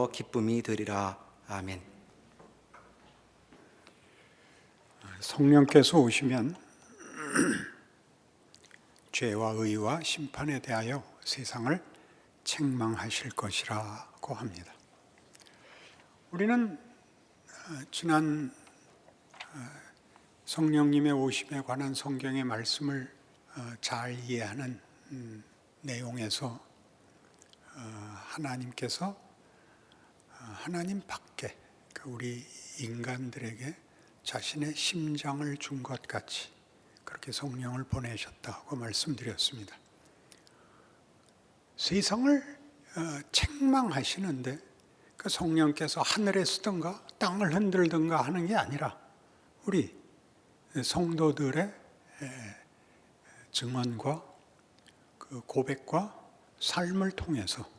더 기쁨이 되리라. 아멘. 성령께서 오시면 죄와 의와 심판에 대하여 세상을 책망하실 것이라고 합니다. 우리는 지난 성령님의 오심에 관한 성경의 말씀을 잘 이해하는 내용에서 하나님께서 하나님 밖에 우리 인간들에게 자신의 심장을 준 것 같이 그렇게 성령을 보내셨다고 말씀드렸습니다. 세상을 책망하시는데 그 성령께서 하늘에 쓰든가 땅을 흔들든가 하는 게 아니라 우리 성도들의 증언과 그 고백과 삶을 통해서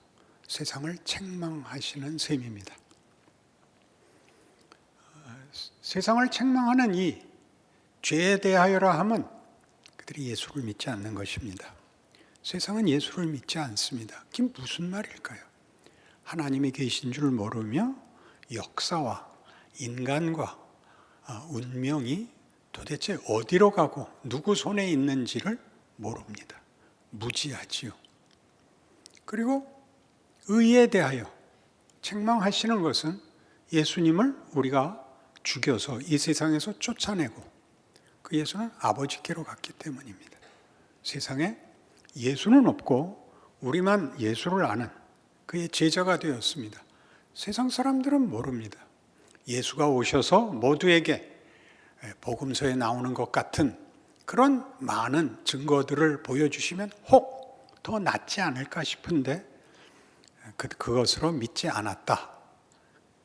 세상을 책망하시는 셈입니다. 세상을 책망하는 이 죄에 대하여라 함은 그들이 예수를 믿지 않는 것입니다. 세상은 예수를 믿지 않습니다. 그게 무슨 말일까요? 하나님이 계신 줄 모르며 역사와 인간과 운명이 도대체 어디로 가고 누구 손에 있는지를 모릅니다. 무지하지요. 그리고 의에 대하여 책망하시는 것은 예수님을 우리가 죽여서 이 세상에서 쫓아내고 그 예수는 아버지께로 갔기 때문입니다. 세상에 예수는 없고 우리만 예수를 아는 그의 제자가 되었습니다. 세상 사람들은 모릅니다. 예수가 오셔서 모두에게 복음서에 나오는 것 같은 그런 많은 증거들을 보여주시면 혹 더 낫지 않을까 싶은데 그것으로 믿지 않았다.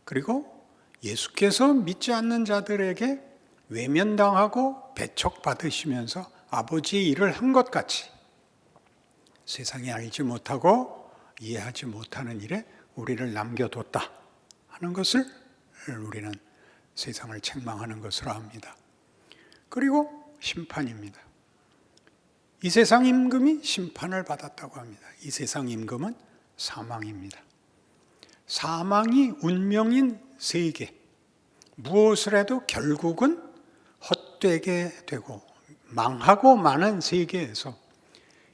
그리고 예수께서 믿지 않는 자들에게 외면당하고 배척받으시면서 아버지의 일을 한 것 같이 세상이 알지 못하고 이해하지 못하는 일에 우리를 남겨뒀다 하는 것을 우리는 세상을 책망하는 것으로 합니다. 그리고 심판입니다. 이 세상 임금이 심판을 받았다고 합니다. 이 세상 임금은 사망입니다. 사망이 운명인 세계, 무엇을 해도 결국은 헛되게 되고 망하고 마는 세계에서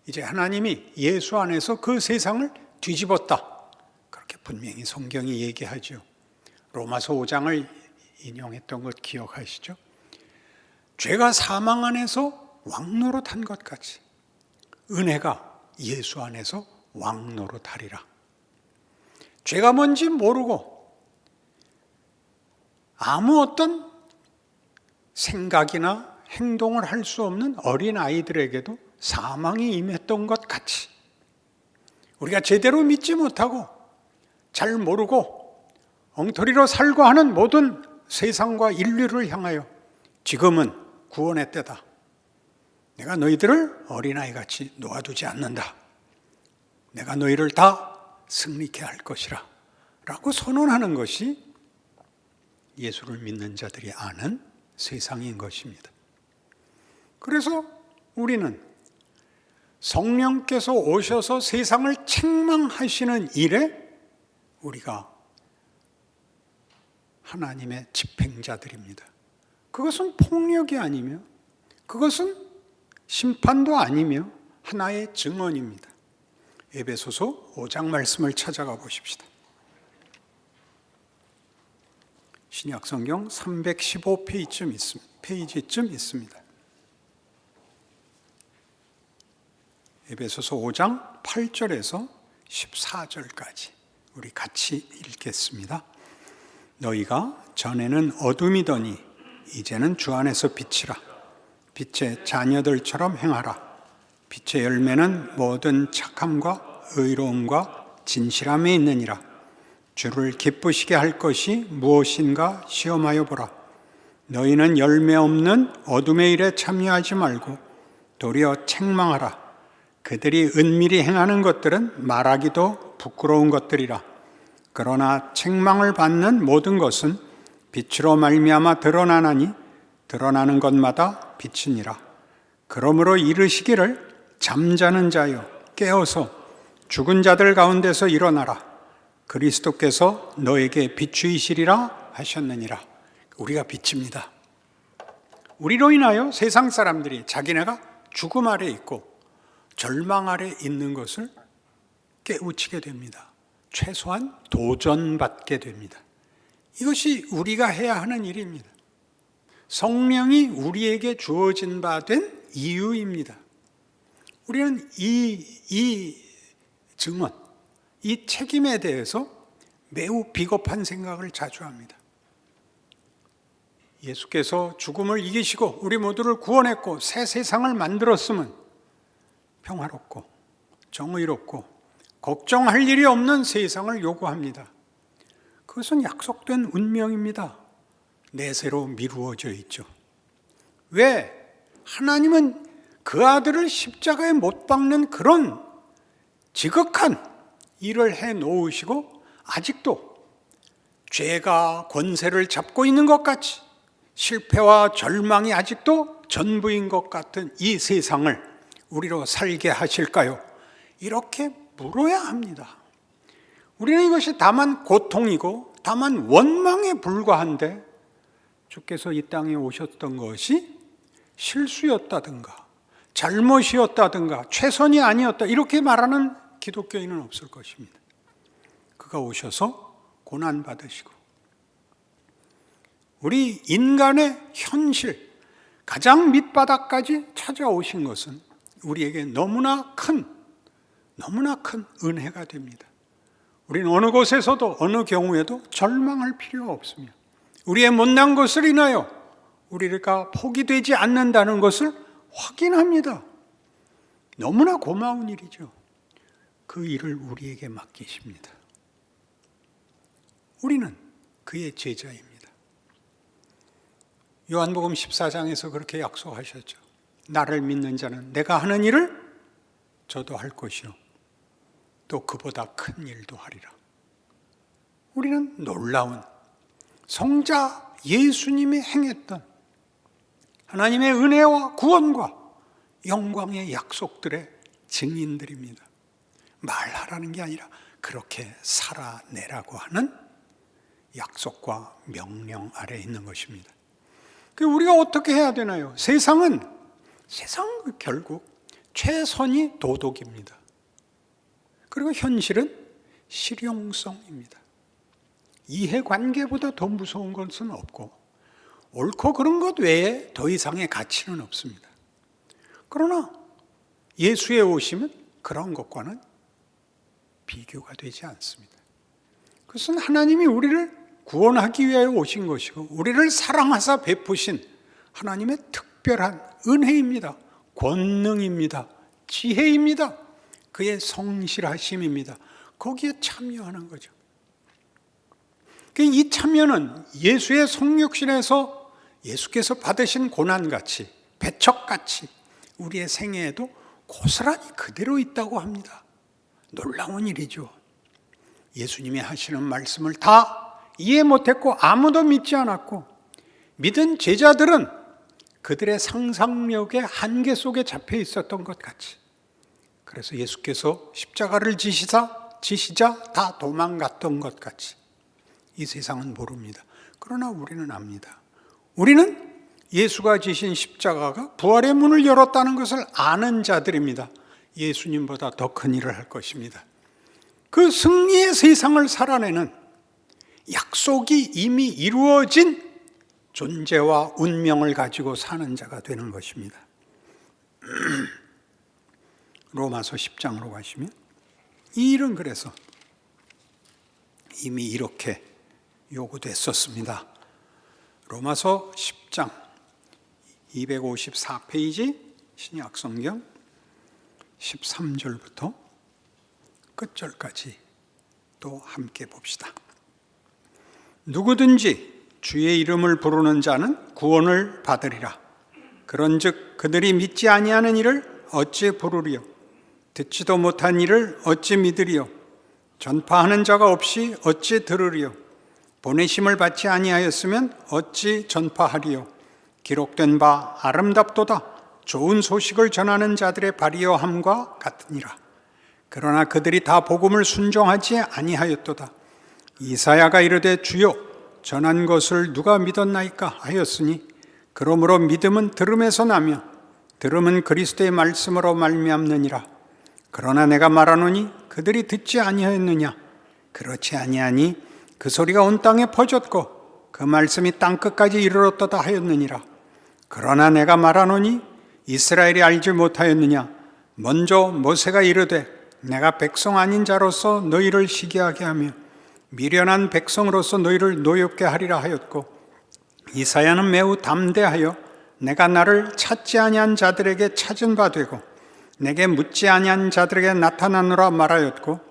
이제 하나님이 예수 안에서 그 세상을 뒤집었다. 그렇게 분명히 성경이 얘기하죠. 로마서 5장을 인용했던 것 기억하시죠? 죄가 사망 안에서 왕노릇한 것 같이 은혜가 예수 안에서 왕노릇하리라. 죄가 뭔지 모르고 아무 어떤 생각이나 행동을 할 수 없는 어린 아이들에게도 사망이 임했던 것 같이 우리가 제대로 믿지 못하고 잘 모르고 엉터리로 살고 하는 모든 세상과 인류를 향하여 지금은 구원의 때다. 내가 너희들을 어린아이같이 놓아두지 않는다. 내가 너희를 다 승리케 할 것이라 라고 선언하는 것이 예수를 믿는 자들이 아는 세상인 것입니다. 그래서 우리는 성령께서 오셔서 세상을 책망하시는 일에 우리가 하나님의 집행자들입니다. 그것은 폭력이 아니며 그것은 심판도 아니며 하나의 증언입니다. 에베소서 5장 말씀을 찾아가 보십시다. 신약성경 315페이지쯤 있습니다. 에베소서 5장 8절에서 14절까지 우리 같이 읽겠습니다. 너희가 전에는 어둠이더니 이제는 주 안에서 빛이라. 빛의 자녀들처럼 행하라. 빛의 열매는 모든 착함과 의로움과 진실함에 있느니라. 주를 기쁘시게 할 것이 무엇인가 시험하여 보라. 너희는 열매 없는 어둠의 일에 참여하지 말고 도리어 책망하라. 그들이 은밀히 행하는 것들은 말하기도 부끄러운 것들이라. 그러나 책망을 받는 모든 것은 빛으로 말미암아 드러나나니 드러나는 것마다 빛이니라. 그러므로 이르시기를 잠자는 자여 깨어서 죽은 자들 가운데서 일어나라. 그리스도께서 너에게 비추이시리라 하셨느니라. 우리가 빛입니다. 우리로 인하여 세상 사람들이 자기네가 죽음 아래 있고 절망 아래 있는 것을 깨우치게 됩니다. 최소한 도전받게 됩니다. 이것이 우리가 해야 하는 일입니다. 성령이 우리에게 주어진 바 된 이유입니다. 우리는 이 증언, 이 책임에 대해서 매우 비겁한 생각을 자주 합니다. 예수께서 죽음을 이기시고 우리 모두를 구원했고 새 세상을 만들었으면 평화롭고 정의롭고 걱정할 일이 없는 세상을 요구합니다. 그것은 약속된 운명입니다. 내세로 미루어져 있죠. 왜? 하나님은 그 아들을 십자가에 못 박는 그런 지극한 일을 해 놓으시고 아직도 죄가 권세를 잡고 있는 것 같이 실패와 절망이 아직도 전부인 것 같은 이 세상을 우리로 살게 하실까요? 이렇게 물어야 합니다. 우리는 이것이 다만 고통이고 다만 원망에 불과한데 주께서 이 땅에 오셨던 것이 실수였다든가 잘못이었다든가 최선이 아니었다 이렇게 말하는 기독교인은 없을 것입니다. 그가 오셔서 고난받으시고 우리 인간의 현실 가장 밑바닥까지 찾아오신 것은 우리에게 너무나 큰 은혜가 됩니다. 우리는 어느 곳에서도 어느 경우에도 절망할 필요가 없으며 우리의 못난 것을 인하여 우리가 포기되지 않는다는 것을 확인합니다. 너무나 고마운 일이죠. 그 일을 우리에게 맡기십니다. 우리는 그의 제자입니다. 요한복음 14장에서 그렇게 약속하셨죠. 나를 믿는 자는 내가 하는 일을 저도 할 것이요 또 그보다 큰 일도 하리라. 우리는 놀라운 성자 예수님이 행했던 하나님의 은혜와 구원과 영광의 약속들의 증인들입니다. 말하라는 게 아니라 그렇게 살아내라고 하는 약속과 명령 아래 있는 것입니다. 우리가 어떻게 해야 되나요? 세상은 결국 최선이 도덕입니다. 그리고 현실은 실용성입니다. 이해관계보다 더 무서운 것은 없고 옳고 그른 것 외에 더 이상의 가치는 없습니다. 그러나 예수의 오심은 그런 것과는 비교가 되지 않습니다. 그것은 하나님이 우리를 구원하기 위하여 오신 것이고 우리를 사랑하사 베푸신 하나님의 특별한 은혜입니다. 권능입니다. 지혜입니다. 그의 성실하심입니다. 거기에 참여하는 거죠. 이 참여는 예수의 성육신에서 예수께서 받으신 고난같이 배척같이 우리의 생애에도 고스란히 그대로 있다고 합니다. 놀라운 일이죠. 예수님이 하시는 말씀을 다 이해 못했고 아무도 믿지 않았고 믿은 제자들은 그들의 상상력의 한계 속에 잡혀 있었던 것 같이 그래서 예수께서 십자가를 지시자 다 도망갔던 것 같이 이 세상은 모릅니다. 그러나 우리는 압니다. 우리는 예수가 지신 십자가가 부활의 문을 열었다는 것을 아는 자들입니다. 예수님보다 더 큰 일을 할 것입니다. 그 승리의 세상을 살아내는 약속이 이미 이루어진 존재와 운명을 가지고 사는 자가 되는 것입니다. 로마서 10장으로 가시면 이 일은 그래서 이미 이렇게 요구됐었습니다. 로마서 10장 254페이지 신약성경 13절부터 끝절까지 또 함께 봅시다. 누구든지 주의 이름을 부르는 자는 구원을 받으리라. 그런즉 그들이 믿지 아니하는 이를 어찌 부르리요? 듣지도 못한 이를 어찌 믿으리요? 전파하는 자가 없이 어찌 들으리요? 보내심을 받지 아니하였으면 어찌 전파하리요? 기록된 바 아름답도다. 좋은 소식을 전하는 자들의 발이여함과 같으니라. 그러나 그들이 다 복음을 순종하지 아니하였도다. 이사야가 이르되 주여 전한 것을 누가 믿었나이까 하였으니 그러므로 믿음은 들음에서 나며 들음은 그리스도의 말씀으로 말미암느니라. 그러나 내가 말하노니 그들이 듣지 아니하였느냐. 그렇지 아니하니 그 소리가 온 땅에 퍼졌고 그 말씀이 땅끝까지 이르렀도다 하였느니라. 그러나 내가 말하노니 이스라엘이 알지 못하였느냐. 먼저 모세가 이르되 내가 백성 아닌 자로서 너희를 시기하게 하며 미련한 백성으로서 너희를 노엽게 하리라 하였고, 이사야는 매우 담대하여 내가 나를 찾지 아니한 자들에게 찾은 바 되고 내게 묻지 아니한 자들에게 나타나노라 말하였고,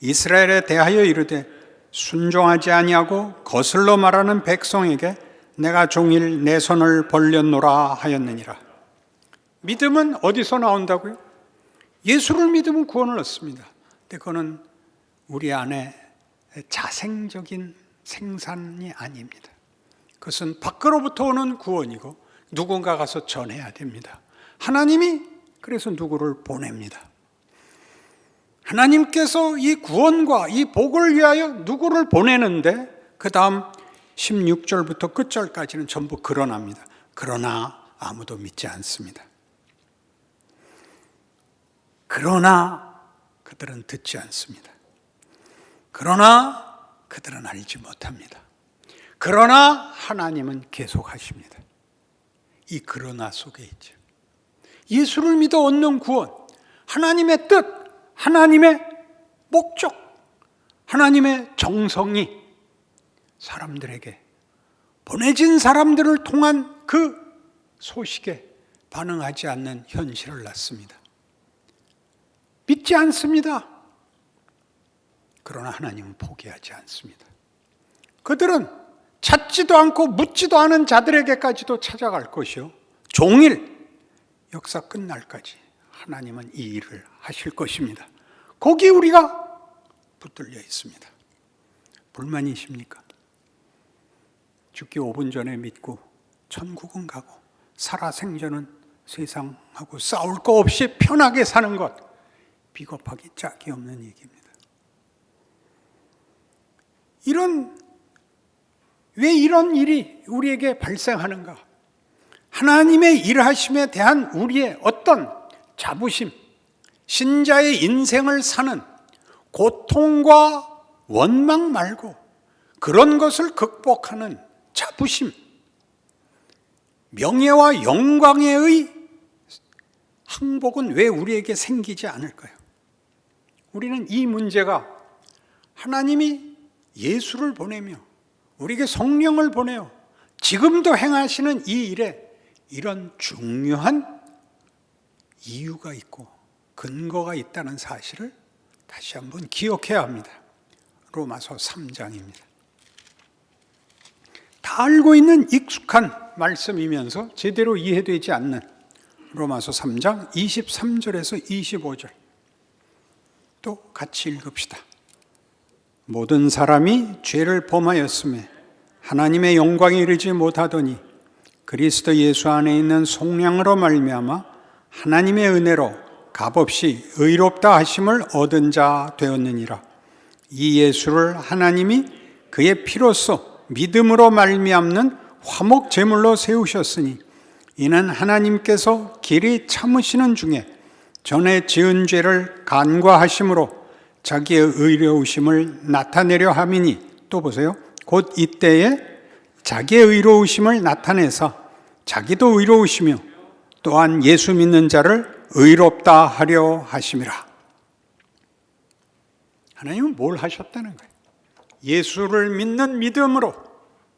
이스라엘에 대하여 이르되 순종하지 아니하고 거슬러 말하는 백성에게 내가 종일 내 손을 벌렸노라 하였느니라. 믿음은 어디서 나온다고요? 예수를 믿으면 구원을 얻습니다. 근데 그거는 우리 안에 자생적인 생산이 아닙니다. 그것은 밖으로부터 오는 구원이고 누군가 가서 전해야 됩니다. 하나님이 그래서 누구를 보냅니다. 하나님께서 이 구원과 이 복을 위하여 누구를 보내는데 그 다음 16절부터 끝절까지는 전부 그러나입니다. 그러나 아무도 믿지 않습니다. 그러나 그들은 듣지 않습니다. 그러나 그들은 알지 못합니다. 그러나 하나님은 계속하십니다. 이 그러나 속에 있죠. 예수를 믿어 얻는 구원, 하나님의 뜻, 하나님의 목적, 하나님의 정성이 사람들에게 보내진 사람들을 통한 그 소식에 반응하지 않는 현실을 낳습니다. 믿지 않습니다. 그러나 하나님은 포기하지 않습니다. 그들은 찾지도 않고 묻지도 않은 자들에게까지도 찾아갈 것이요, 종일 역사 끝날까지 하나님은 이 일을 하실 것입니다. 거기 우리가 붙들려 있습니다. 불만이십니까? 죽기 5분 전에 믿고 천국은 가고 살아생전은 세상하고 싸울 거 없이 편하게 사는 것, 비겁하기 짝이 없는 얘기입니다. 왜 이런 일이 우리에게 발생하는가? 하나님의 일하심에 대한 우리의 어떤 자부심, 신자의 인생을 사는 고통과 원망 말고 그런 것을 극복하는 자부심, 명예와 영광의 항복은 왜 우리에게 생기지 않을까요? 우리는 이 문제가 하나님이 예수를 보내며 우리에게 성령을 보내어 지금도 행하시는 이 일에 이런 중요한 이유가 있고 근거가 있다는 사실을 다시 한번 기억해야 합니다. 로마서 3장입니다. 다 알고 있는 익숙한 말씀이면서 제대로 이해되지 않는 로마서 3장 23절에서 25절 또 같이 읽읍시다. 모든 사람이 죄를 범하였음에 하나님의 영광에 이르지 못하더니 그리스도 예수 안에 있는 속량으로 말미암아 하나님의 은혜로 값없이 의롭다 하심을 얻은 자 되었느니라. 이 예수를 하나님이 그의 피로써 믿음으로 말미암는 화목 제물로 세우셨으니 이는 하나님께서 길이 참으시는 중에 전에 지은 죄를 간과하심으로 자기의 의로우심을 나타내려 함이니, 또 보세요. 곧 이때에 자기의 의로우심을 나타내사 자기도 의로우시며 또한 예수 믿는 자를 의롭다 하려 하심이라. 하나님은 뭘 하셨다는 거예요? 예수를 믿는 믿음으로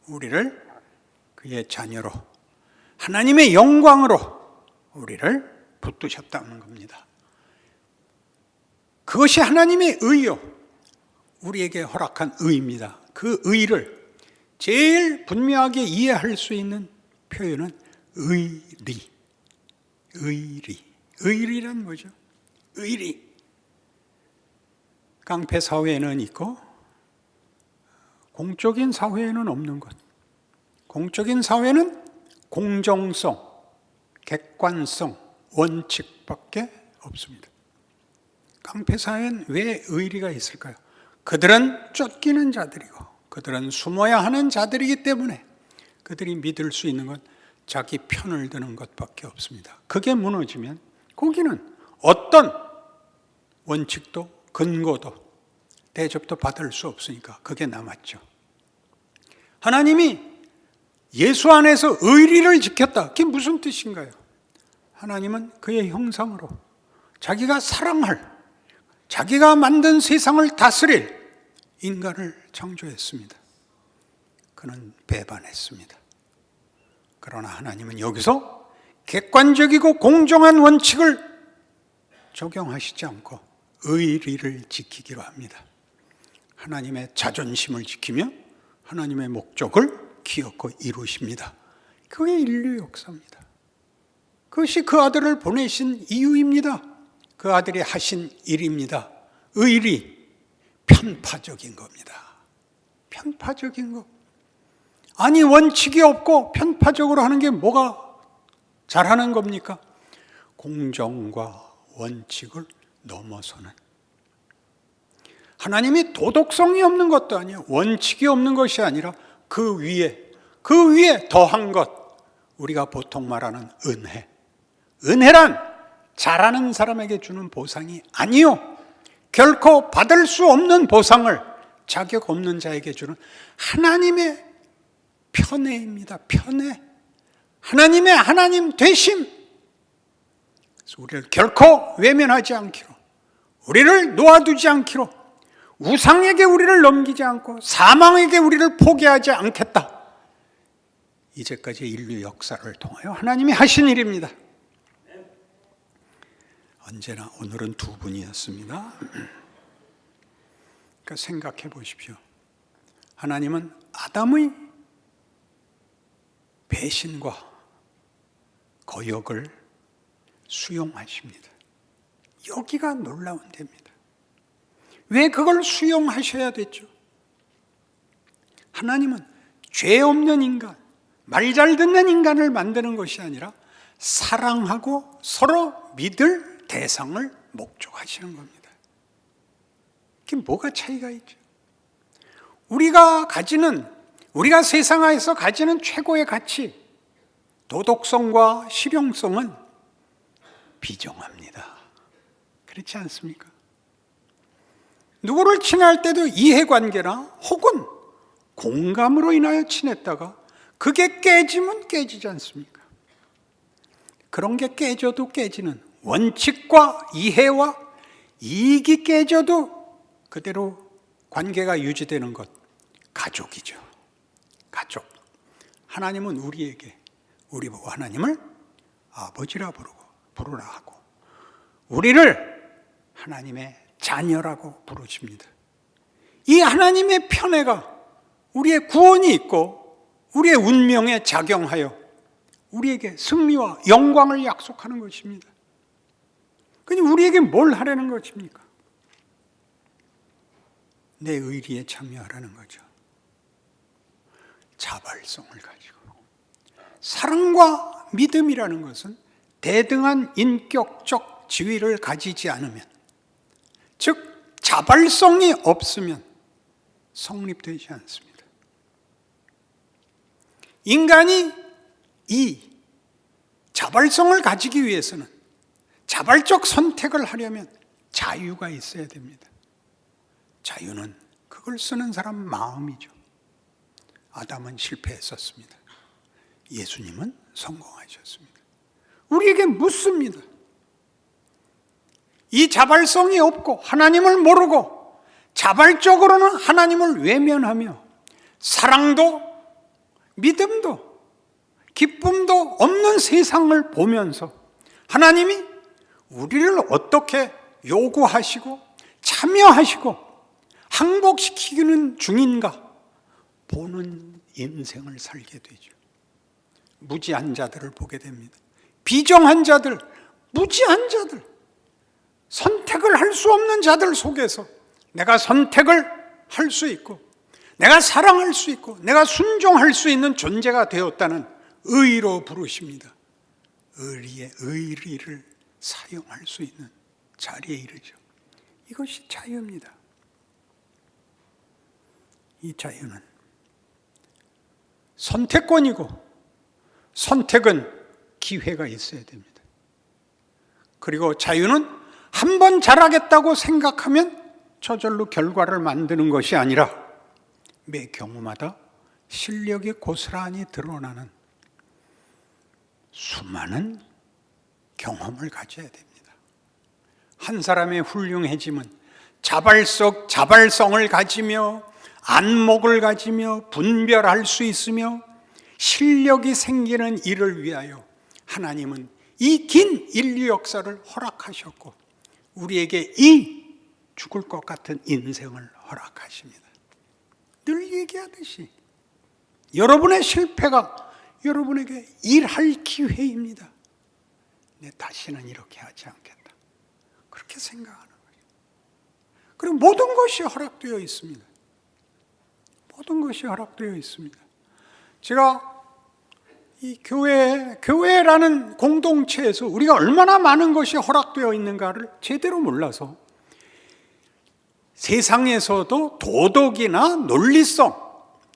우리를 그의 자녀로, 하나님의 영광으로 우리를 붙드셨다는 겁니다. 그것이 하나님의 의요, 우리에게 허락한 의입니다. 그 의를 제일 분명하게 이해할 수 있는 표현은 의리. 의리란 뭐죠? 의리. 깡패 사회에는 있고 공적인 사회에는 없는 것. 공적인 사회는 공정성, 객관성, 원칙밖에 없습니다. 깡패 사회엔 왜 의리가 있을까요? 그들은 쫓기는 자들이고 그들은 숨어야 하는 자들이기 때문에 그들이 믿을 수 있는 건 자기 편을 드는 것밖에 없습니다. 그게 무너지면 거기는 어떤 원칙도 근거도 대접도 받을 수 없으니까 그게 남았죠. 하나님이 예수 안에서 의리를 지켰다. 그게 무슨 뜻인가요? 하나님은 그의 형상으로 자기가 사랑할, 자기가 만든 세상을 다스릴 인간을 창조했습니다. 그는 배반했습니다. 그러나 하나님은 여기서 객관적이고 공정한 원칙을 적용하시지 않고 의리를 지키기로 합니다. 하나님의 자존심을 지키며 하나님의 목적을 기어코 이루십니다. 그게 인류 역사입니다. 그것이 그 아들을 보내신 이유입니다. 그 아들이 하신 일입니다. 의리, 편파적인 겁니다. 편파적인 것. 아니 원칙이 없고 편파적으로 하는 게 뭐가 잘하는 겁니까? 공정과 원칙을 넘어서는. 하나님이 도덕성이 없는 것도 아니에요. 원칙이 없는 것이 아니라 그 위에 더한 것, 우리가 보통 말하는 은혜. 은혜란 잘하는 사람에게 주는 보상이 아니요, 결코 받을 수 없는 보상을 자격 없는 자에게 주는 하나님의 편애입니다. 편애. 하나님의 하나님 되심. 그래서 우리를 결코 외면하지 않기로, 우리를 놓아두지 않기로, 우상에게 우리를 넘기지 않고 사망에게 우리를 포기하지 않겠다. 이제까지 인류 역사를 통하여 하나님이 하신 일입니다. 언제나 오늘은 두 분이었습니다. 그러니까 생각해 보십시오. 하나님은 아담의 배신과 거역을 수용하십니다. 여기가 놀라운 데입니다. 왜 그걸 수용하셔야 됐죠? 하나님은 죄 없는 인간, 말 잘 듣는 인간을 만드는 것이 아니라 사랑하고 서로 믿을 대상을 목적하시는 겁니다. 그게 뭐가 차이가 있죠? 우리가 세상에서 가지는 최고의 가치, 도덕성과 실용성은 비정합니다. 그렇지 않습니까? 누구를 친할 때도 이해관계나 혹은 공감으로 인하여 친했다가 그게 깨지면 깨지지 않습니까? 그런 게 깨져도 깨지는 원칙과 이해와 이익이 깨져도 그대로 관계가 유지되는 것, 가족이죠. 가족. 하나님은 우리 보고 하나님을 아버지라 부르라 하고 우리를 하나님의 자녀라고 부르십니다. 이 하나님의 편애가 우리의 구원이 있고 우리의 운명에 작용하여 우리에게 승리와 영광을 약속하는 것입니다. 그러니 우리에게 뭘 하라는 것입니까? 내 의리에 참여하라는 거죠. 자발성을 가지고. 사랑과 믿음이라는 것은 대등한 인격적 지위를 가지지 않으면, 즉 자발성이 없으면 성립되지 않습니다. 인간이 이 자발성을 가지기 위해서는 자발적 선택을 하려면 자유가 있어야 됩니다. 자유는 그걸 쓰는 사람 마음이죠. 아담은 실패했었습니다. 예수님은 성공하셨습니다. 우리에게 묻습니다. 이 자발성이 없고 하나님을 모르고 자발적으로는 하나님을 외면하며 사랑도 믿음도 기쁨도 없는 세상을 보면서 하나님이 우리를 어떻게 요구하시고 참여하시고 항복시키는 중인가 보는 인생을 살게 되죠. 무지한 자들을 보게 됩니다. 비정한 자들, 무지한 자들, 선택을 할 수 없는 자들 속에서 내가 선택을 할 수 있고 내가 사랑할 수 있고 내가 순종할 수 있는 존재가 되었다는 의로 부르십니다. 의리의 의리를 사용할 수 있는 자리에 이르죠. 이것이 자유입니다. 이 자유는 선택권이고 선택은 기회가 있어야 됩니다. 그리고 자유는 한 번 잘하겠다고 생각하면 저절로 결과를 만드는 것이 아니라 매 경우마다 실력이 고스란히 드러나는 수많은 경험을 가져야 됩니다. 한 사람의 훌륭해짐은 자발성을 가지며 안목을 가지며 분별할 수 있으며 실력이 생기는 일을 위하여 하나님은 이 긴 인류 역사를 허락하셨고 우리에게 이 죽을 것 같은 인생을 허락하십니다. 늘 얘기하듯이 여러분의 실패가 여러분에게 일할 기회입니다. 내 다시는 이렇게 하지 않겠다. 그렇게 생각하는 거예요. 그리고 모든 것이 허락되어 있습니다. 모든 것이 허락되어 있습니다. 제가 이 교회라는 공동체에서 우리가 얼마나 많은 것이 허락되어 있는가를 제대로 몰라서 세상에서도 도덕이나 논리성,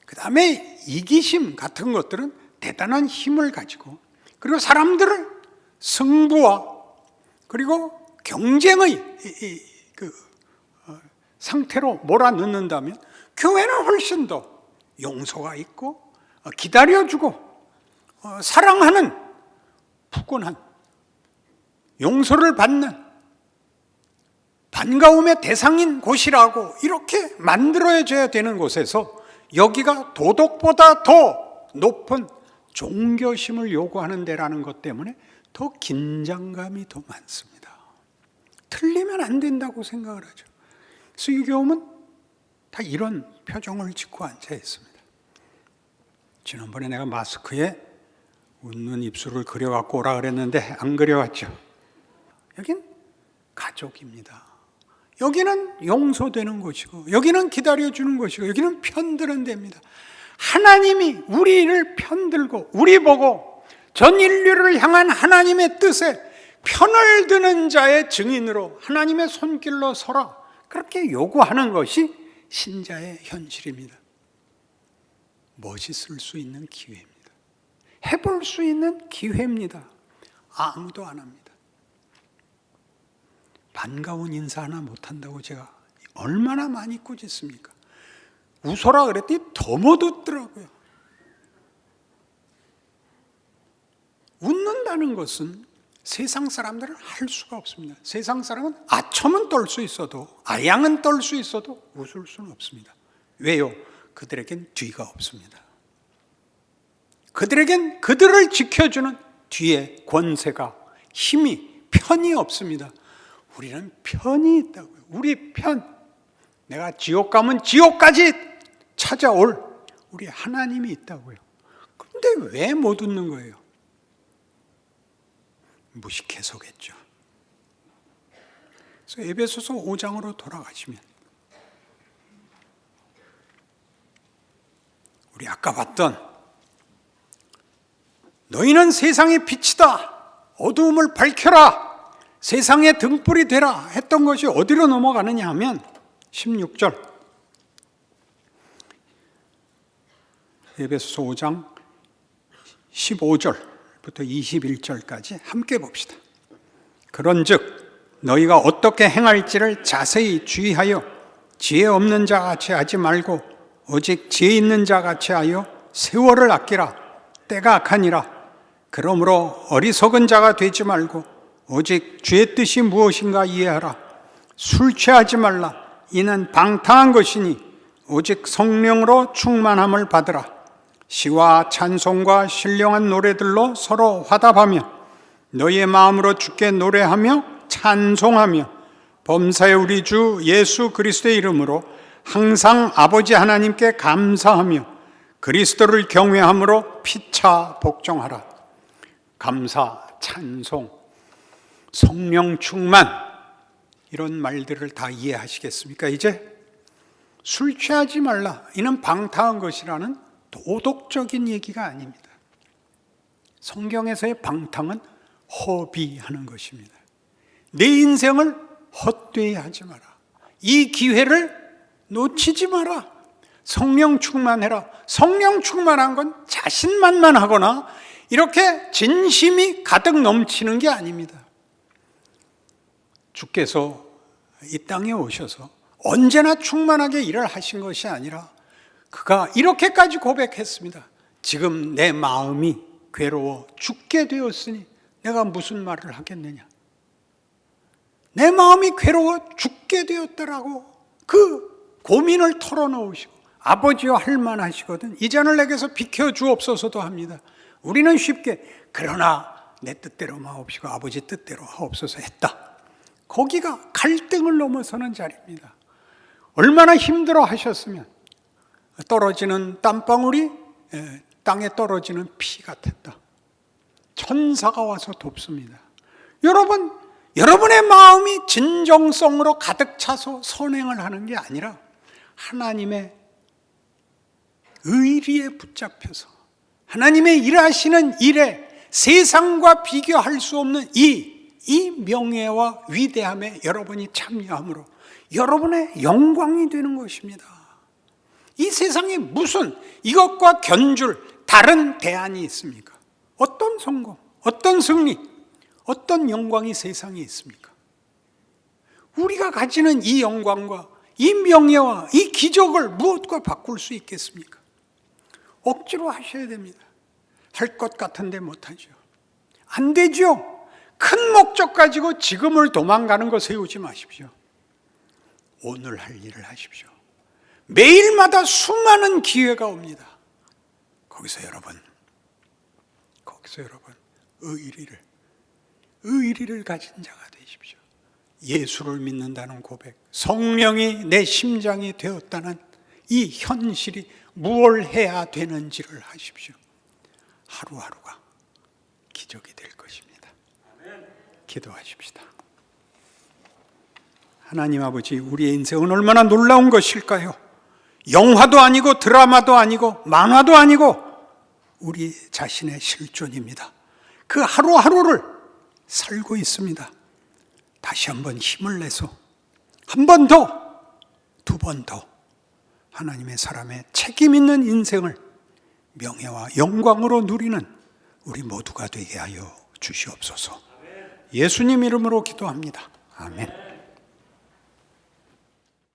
그 다음에 이기심 같은 것들은 대단한 힘을 가지고 그리고 사람들을 승부와 그리고 경쟁의 상태로 몰아넣는다면 교회는 훨씬 더 용서가 있고 기다려주고 사랑하는 푸근한 용서를 받는 반가움의 대상인 곳이라고 이렇게 만들어져야 되는 곳에서 여기가 도덕보다 더 높은 종교심을 요구하는 데라는 것 때문에 더 긴장감이 더 많습니다. 틀리면 안 된다고 생각을 하죠. 그래서 이 교험은 다 이런 표정을 짓고 앉아 있습니다. 지난번에 내가 마스크에 웃는 입술을 그려갖고 오라 그랬는데 안 그려왔죠. 여긴 가족입니다. 여기는 용서되는 곳이고 여기는 기다려주는 곳이고 여기는 편드는 데입니다. 하나님이 우리를 편들고 우리 보고 전 인류를 향한 하나님의 뜻에 편을 드는 자의 증인으로 하나님의 손길로 서라 그렇게 요구하는 것이 신자의 현실입니다. 멋있을 수 있는 기회입니다. 해볼 수 있는 기회입니다. 아무도 안 합니다. 반가운 인사 하나 못한다고 제가 얼마나 많이 꾸짖습니까? 웃어라 그랬더니 더 못 웃더라고요. 웃는다는 것은 세상 사람들은 할 수가 없습니다. 세상 사람은 아첨은 떨 수 있어도 아양은 떨 수 있어도 웃을 수는 없습니다. 왜요? 그들에겐 뒤가 없습니다. 그들에겐 그들을 지켜주는 뒤에 권세가 힘이 편이 없습니다. 우리는 편이 있다고요. 우리 편. 내가 지옥 가면 지옥까지 찾아올 우리 하나님이 있다고요. 그런데 왜 못 웃는 거예요? 무식해서겠죠. 그래서 에베소서 5장으로 돌아가시면 우리 아까 봤던 너희는 세상의 빛이다. 어두움을 밝혀라. 세상의 등불이 되라 했던 것이 어디로 넘어가느냐 하면 16절 에베소서 5장 15절부터 21절까지 함께 봅시다. 그런즉 너희가 어떻게 행할지를 자세히 주의하여 지혜 없는 자 같이 하지 말고 오직 지혜 있는 자 같이 하여 세월을 아끼라. 때가 악하니라. 그러므로 어리석은 자가 되지 말고 오직 주의 뜻이 무엇인가 이해하라. 술 취하지 말라. 이는 방탕한 것이니 오직 성령으로 충만함을 받으라. 시와 찬송과 신령한 노래들로 서로 화답하며 너희의 마음으로 주께 노래하며 찬송하며 범사의 우리 주 예수 그리스도의 이름으로 항상 아버지 하나님께 감사하며 그리스도를 경외함으로 피차 복종하라. 감사, 찬송, 성령 충만 이런 말들을 다 이해하시겠습니까? 이제 술 취하지 말라. 이는 방탕한 것이라는 도덕적인 얘기가 아닙니다. 성경에서의 방탕은 허비하는 것입니다. 내 인생을 헛되이 하지 마라. 이 기회를 놓치지 마라. 성령 충만해라. 성령 충만한 건 자신만만하거나 이렇게 진심이 가득 넘치는 게 아닙니다. 주께서 이 땅에 오셔서 언제나 충만하게 일을 하신 것이 아니라 그가 이렇게까지 고백했습니다. 지금 내 마음이 괴로워 죽게 되었으니 내가 무슨 말을 하겠느냐. 내 마음이 괴로워 죽게 되었더라고 그 고민을 털어놓으시고 아버지여 할 만하시거든 이 잔을 내게서 비켜주옵소서도 합니다. 우리는 쉽게 그러나 내 뜻대로 마옵시고 아버지 뜻대로 하옵소서 했다. 거기가 갈등을 넘어서는 자리입니다. 얼마나 힘들어 하셨으면 떨어지는 땀방울이 땅에 떨어지는 피 같았다. 천사가 와서 돕습니다. 여러분의 마음이 진정성으로 가득 차서 선행을 하는 게 아니라 하나님의 의리에 붙잡혀서 하나님의 일하시는 일에 세상과 비교할 수 없는 이 명예와 위대함에 여러분이 참여함으로 여러분의 영광이 되는 것입니다. 이 세상에 무슨 이것과 견줄 다른 대안이 있습니까? 어떤 성공, 어떤 승리, 어떤 영광이 세상에 있습니까? 우리가 가지는 이 영광과 이 명예와 이 기적을 무엇과 바꿀 수 있겠습니까? 억지로 하셔야 됩니다. 할 것 같은데 못하죠. 안 되죠. 큰 목적 가지고 지금을 도망가는 거 세우지 마십시오. 오늘 할 일을 하십시오. 매일마다 수많은 기회가 옵니다. 거기서 여러분 의리를 가진 자가 되십시오. 예수를 믿는다는 고백, 성령이 내 심장이 되었다는 이 현실이 무엇을 해야 되는지를 하십시오. 하루하루가 기적이 될 것입니다. 기도하십시다. 하나님 아버지, 우리의 인생은 얼마나 놀라운 것일까요? 영화도 아니고 드라마도 아니고 만화도 아니고 우리 자신의 실존입니다. 그 하루하루를 살고 있습니다. 다시 한번 힘을 내서 한 번 더, 두 번 더 하나님의 사람의 책임 있는 인생을 명예와 영광으로 누리는 우리 모두가 되게 하여 주시옵소서. 예수님 이름으로 기도합니다. 아멘.